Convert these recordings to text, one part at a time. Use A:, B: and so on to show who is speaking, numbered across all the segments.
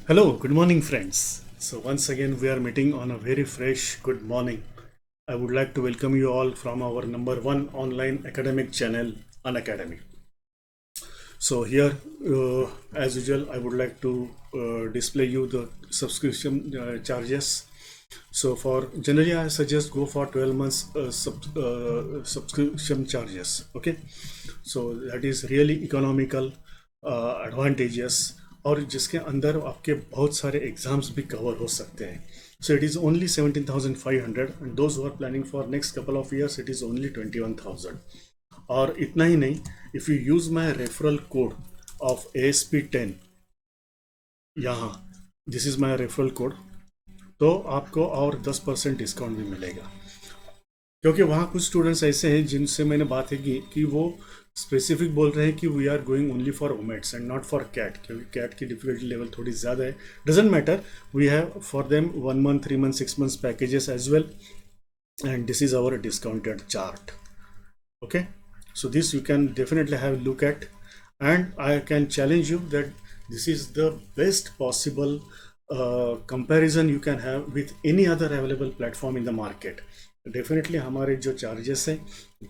A: Hello, good morning, friends. So, once again, we are meeting on a very fresh good morning. I would like to welcome you all from our number one online academic channel, Unacademy. So, here, as usual, I would like to display you the subscription charges. So, for generally, I suggest go for 12 months subscription charges. Okay, so that is really economical, advantageous, और जिसके अंदर आपके बहुत सारे exams भी cover हो सकते हैं. So it is only 17,500 and those who are planning for next couple of years it is only 21,000. और इतना ही नहीं, if you use my referral code of ASP10 यहाँ, this is my referral code, तो आपको और 10% डिस्काउंट भी मिलेगा. क्योंकि वहाँ कुछ स्टूडेंट्स ऐसे हैं जिनसे मैंने बात है कि वो स्पेसिफिक बोल रहे हैं कि we are going only for OMETs and not for CAT, क्योंकि कैट की डिफिकल्टी लेवल थोड़ी ज़्यादा है. Doesn't matter, we have for them 1 month 3 month 6 months packages as well, and this is our discounted chart. Okay, so this you can definitely have a look at, and I can challenge you that this is the best possible comparison you can have with any other available platform in the market. Definitely हमारे जो charges हैं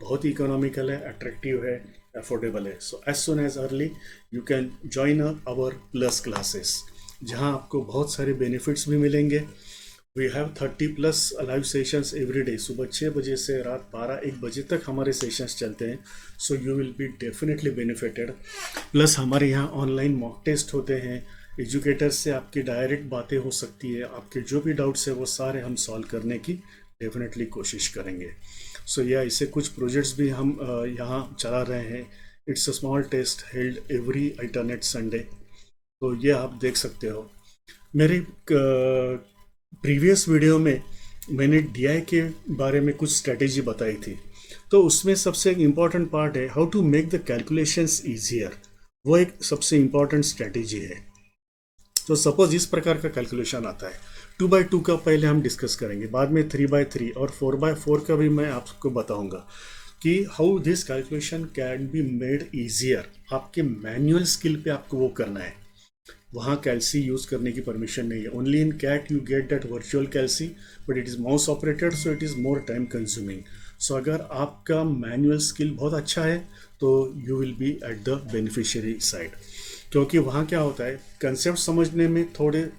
A: बहुत ही economical है, attractive है, affordable है. So as soon as early you can join our plus classes, जहां आपको बहुत सारे बेनिफिट्स भी मिलेंगे. We have 30+ live sessions every day. सुबह 6 बजे से रात 12-1 बजे तक हमारे सेशंस चलते हैं. So you will be definitely benefited. Plus हमारे यहाँ ऑनलाइन मॉक टेस्ट होते हैं. एजुकेटर्स से आपकी डायरेक्ट बातें हो सकती है. आपके जो भी डाउट्स है वो सारे हम सॉल्व करने की डेफिनेटली कोशिश करेंगे. सो या इससे कुछ प्रोजेक्ट्स भी हम यहाँ चला रहे हैं. It's a small test held every alternate Sunday. तो ये आप देख सकते हो. मेरे प्रीवियस वीडियो में मैंने डीआई के बारे में कुछ स्ट्रेटेजी बताई थी. तो उसमें सबसे इम्पॉर्टेंट पार्ट है how to make the calculations easier. वो एक सबसे इम्पॉर्टेंट स्ट्रेटेजी है. तो सपोज इस प्रकार का कैलकुलेशन आता है. 2/2 का पहले हम डिस्कस करेंगे, बाद में 3/3 और 4/4 का भी मैं आपको बताऊंगा कि how this calculation can be made easier. आपके मैनुअल स्किल पे आपको वो करना है. वहाँ कैल्सी यूज़ करने की परमिशन नहीं है. Only in CAT you get that virtual calci, but it is mouse operated, so it is more time consuming. So अगर आपका मैनुअल स्किल बहुत अच्छा है तो you will be at the beneficiary side. क्योंकि वहाँ क्या होता है, कंसेप्ट समझने में थोड़े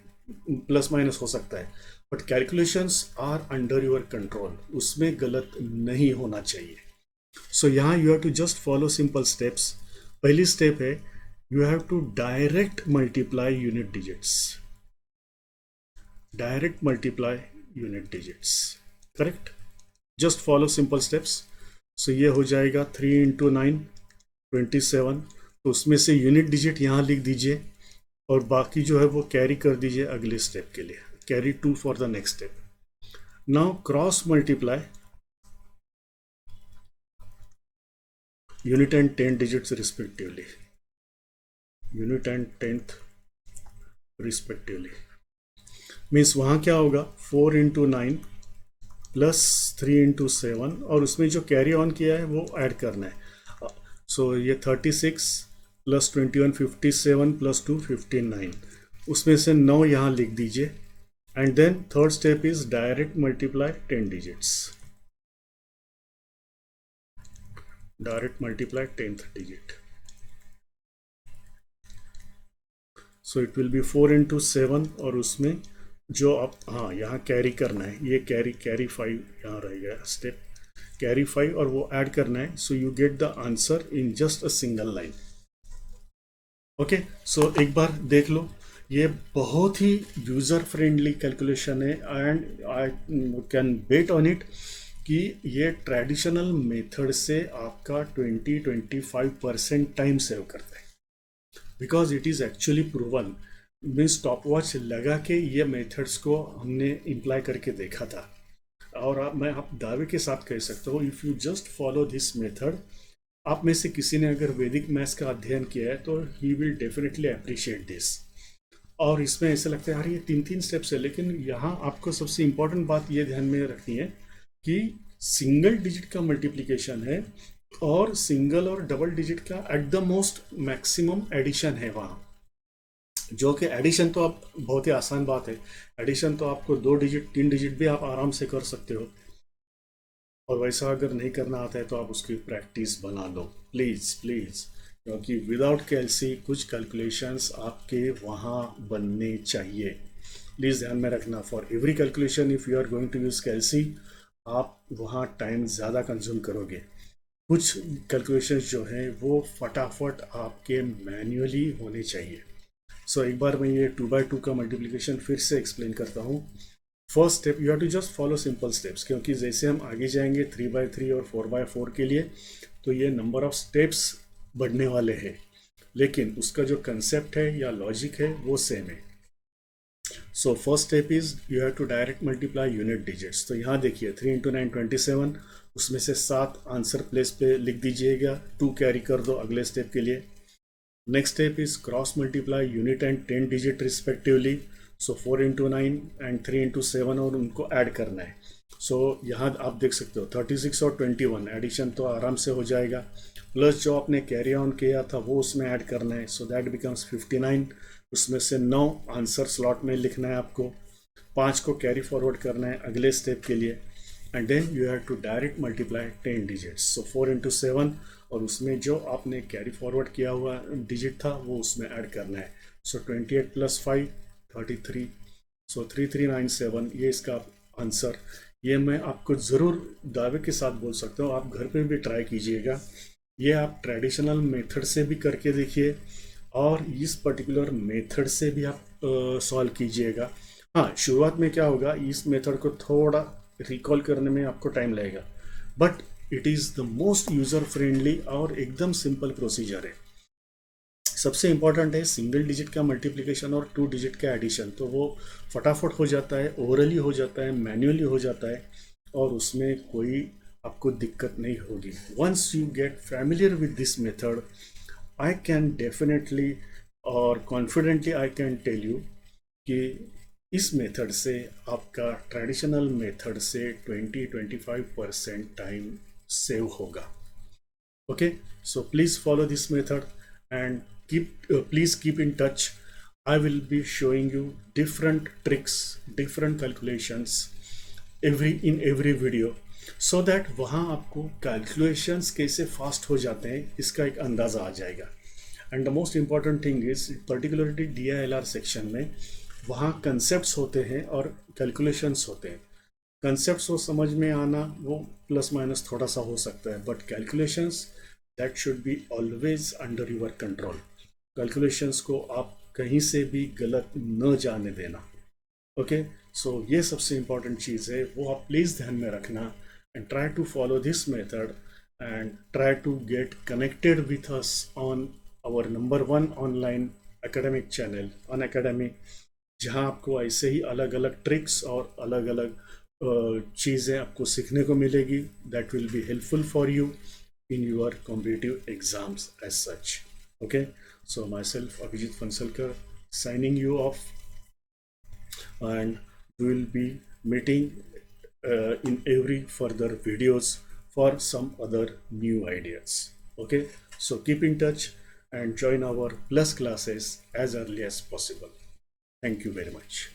A: प्लस माइनस हो सकता है, but calculations are under your control. उसमें गलत नहीं होना चाहिए. सो यहाँ you have to just follow simple steps. पहली स्टेप है you have to direct multiply unit digits. Direct multiply unit digits. Correct? Just follow simple steps. So ये हो जाएगा 3 × 9 27. तो उसमें से यूनिट डिजिट यहाँ लिख दीजिए और बाकी जो है वो कैरी कर दीजिए अगले स्टेप के लिए. Carry 2 for the next step. Now cross multiply unit and 10 digits respectively. Unit and 10th respectively. Means वहाँ क्या होगा, 4 × 9 प्लस 3 × 7 और उसमें जो कैरी ऑन किया है वो ऐड करना है. सो ये 36 प्लस 21 57 प्लस 2 59. उसमें से 9 यहाँ लिख दीजिए. And then third step is direct multiply 10 digits. Direct multiply 10th digit. So it will be 4 × 7 और उसमें जो आप यहाँ कैरी करना है, ये कैरी 5 यहाँ रहेगा स्टेप. कैरी 5 और वो ऐड करना है. So you get the answer in just a single line. Okay, so एक बार देख लो. ये बहुत ही यूज़र फ्रेंडली कैलकुलेशन है and I can bet on it कि ये ट्रेडिशनल मेथड से आपका 20-25% टाइम सेव करता है. Because it is actually proven. Means stop watch लगा के ये मेथड्स को हमने इम्प्लाई करके देखा था. और मैं आप दावे के साथ कह सकता हूँ, if you just follow this method, आप में से किसी ने अगर वैदिक मैथ्स का अध्ययन किया है तो he will definitely appreciate this. और इसमें ऐसा लगता है यार ये 3 स्टेप्स है, लेकिन यहाँ आपको सबसे इम्पॉर्टेंट बात ये ध्यान में रखनी है कि सिंगल डिजिट का मल्टीप्लिकेशन है और सिंगल और डबल डिजिट का at the most maximum addition है. वहाँ जो कि एडिशन तो आप बहुत ही आसान बात है, एडिशन तो आपको 2 डिजिट 3 डिजिट भी आप आराम से कर सकते हो। और वैसा अगर नहीं करना आता है तो आप उसकी प्रैक्टिस बना लो प्लीज़ प्लीज़, क्योंकि विदाउट कैलसी कुछ कैलकुलेशंस आपके वहाँ बनने चाहिए। प्लीज़ ध्यान में रखना, for every calculation if you are going to use calci, आप वहाँ टाइम ज़्यादा कंज्यूम करोगे। कुछ कैलकुलेशंस जो हैं वो फटाफट आपके मैन्युअली होने चाहिए। सो एक बार मैं ये 2 by 2 का मल्टीप्लिकेशन फिर से एक्सप्लेन करता हूँ। First step you have to just follow simple steps, क्योंकि जैसे हम आगे जाएंगे 3 by 3 और 4 by 4 के लिए, तो ये नंबर ऑफ स्टेप्स बढ़ने वाले हैं, लेकिन उसका जो कंसेप्ट है या लॉजिक है वो सेम है। So first step is you have to direct multiply unit digits. तो यहाँ देखिए 3 × 9 27, उसमें से 7 आंसर प्लेस पे लिख दीजिएगा, 2 कैरी कर दो अगले स्टेप के लिए। Next step is cross multiply unit and 10 digit respectively. So 4 × 9 and 3 × 7, और उनको ऐड करना है। सो यहाँ आप देख सकते हो 36 और 21 एडिशन तो आराम से हो जाएगा, प्लस जो आपने कैरी ऑन किया था वो उसमें ऐड करना है। सो दैट बिकम्स 59, उसमें से 9 आंसर स्लॉट में लिखना है आपको, 5 को कैरी फॉरवर्ड करना है अगले स्टेप के लिए, and then you have to direct multiply 10 digits. So 4 × 7, और उसमें जो आपने कैरी फॉरवर्ड किया हुआ डिजिट था वो उसमें ऐड करना है। सो 28 + 5 33, सो 3397, ये इसका आंसर। ये मैं आपको ज़रूर दावे के साथ बोल सकता हूँ, आप घर पे भी ट्राई कीजिएगा। ये आप ट्रेडिशनल मेथड से भी करके देखिए, और इस पर्टिकुलर मेथड से भी आप सॉल्व कीजिएगा। हाँ, शुरुआत में क्या होगा, इस मेथड को थोड़ा रिकॉल करने में आपको टाइम लगेगा, but it is the most user friendly और एकदम सिंपल प्रोसीजर है। सबसे इंपॉर्टेंट है सिंगल डिजिट का मल्टीप्लिकेशन और 2 डिजिट का एडिशन, तो वो फटाफट हो जाता है, ओरली हो जाता है, मैन्युअली हो जाता है, और उसमें कोई आपको दिक्कत नहीं होगी। Once you get familiar with this method, I can definitely और confidently I can tell you कि इस मेथड से आपका ट्रेडिशनल मेथड से 20-25% टाइम सेव होगा। Okay, so please follow this method and please keep in touch. I will be showing you different tricks, different calculations in every video, so that वहाँ आपको calculations कैसे fast हो जाते हैं इसका एक अंदाज़ा आ जाएगा। And the most important thing is particularly DILR section में वहाँ concepts होते हैं और calculations होते हैं। कंसेप्ट को समझ में आना वो प्लस माइनस थोड़ा सा हो सकता है, but calculations that should be always under your control. Calculations को आप कहीं से भी गलत न जाने देना। ओके, सो ये सबसे इम्पॉर्टेंट चीज़ है, वो आप प्लीज़ ध्यान में रखना, and try to follow this method and try to get connected with us on our number 1 online academic channel Unacademy, जहाँ आपको ऐसे ही अलग अलग ट्रिक्स और अलग अलग चीज़ें आपको सीखने को मिलेगी, that will be helpful for you in your competitive exams as such. Okay, so myself Abhijit Phansalkar signing you off, and we will be meeting in every further videos for some other new ideas. Okay, so keep in touch and join our plus classes as early as possible. Thank you very much.